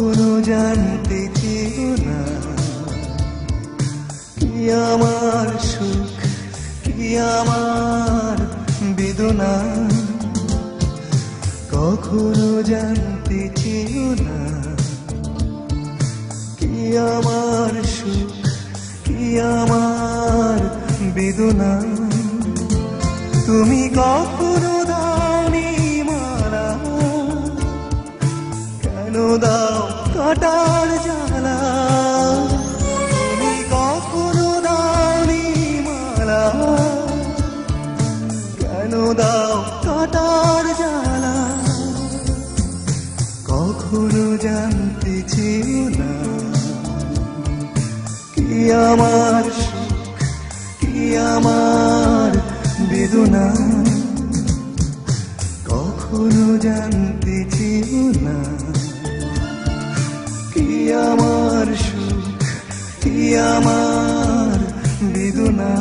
কখনো জানতে চেও না কি আমার সুখ কি আমার বেদনা, কখনো জানতে চেও না কি আমার সুখ কি আমার বেদনা। তুমি কখনো দাওনি মালা, কেন দাও কাটার জ্বালা। তুমি কখনো দাওনি মালা, কেন দাও কাটার জ্বালা। কখনো জানতে চেও না কি আমার সুখ কি আমার বেদনা, কখনো জানতে চেও না কি আমার সুখ কি আমার বেদনা।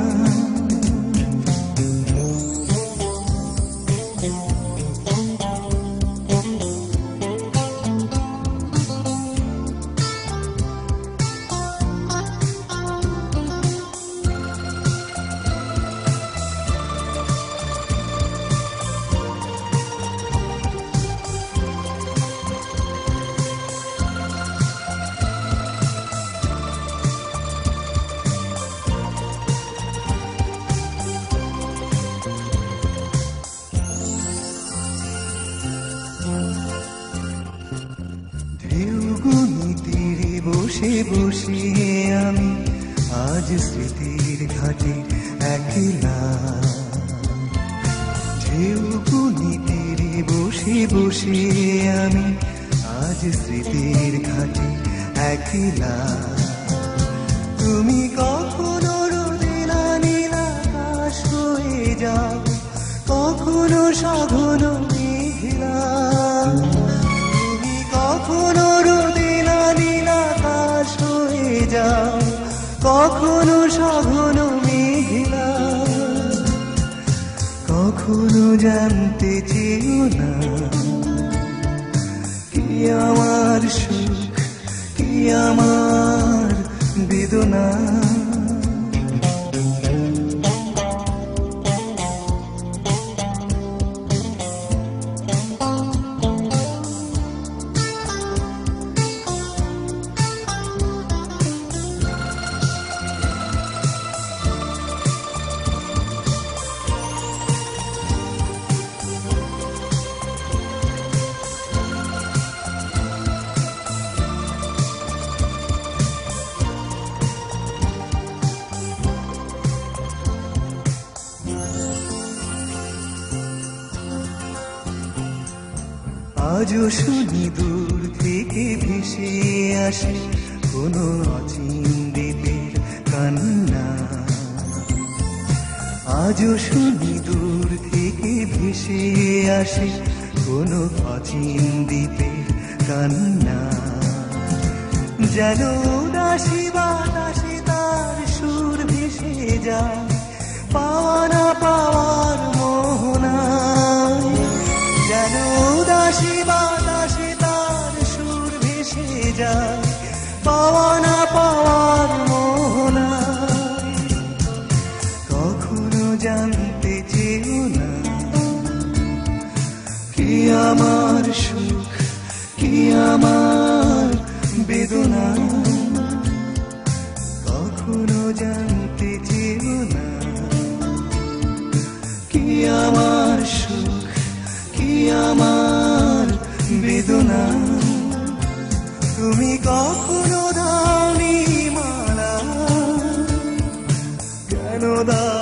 ঢেউগুনি তীরে বসে বসে আমি আজ স্মৃতির ঘাটে একলা। ঢেউগুনি তীরে বসে বসে আমি আজ স্মৃতির ঘাটে একলা। তুমি কখনো রোদেলা নীল আকাশ হয়ে যাও, কখনো সঘন মেঘলা। কখনো রোদেলা নীল আকাশ হয়ে যাও, কখনো সঘন মেঘলা। কখনো জানতে চেও না কি আমার সুখ কি আমার বেদনা। আজও শুনি দূর থেকে ভেসে আসে কোনো অচিন দ্বীপের কান্না। আজও শুনি দূর থেকে ভেসে আসে কোনো অচিন দ্বীপের কান্না। যেন উদাসী বাতাসে তার সুর ভেসে যায় পাওয়া না পাওয়ার মোহনায়। যেন উদাসী বাতাসে তার সুর ভেসে যায় পাওয়া না পাওয়ার মোহনায়। কখনো জানতে চেও না কি আমার সুখ কি আমার বেদনা। কখনো জানতে চেও না কি আমার সুখ কি আমার বেদনা। তুমি কখনো দাওনি মালা, কেন দাও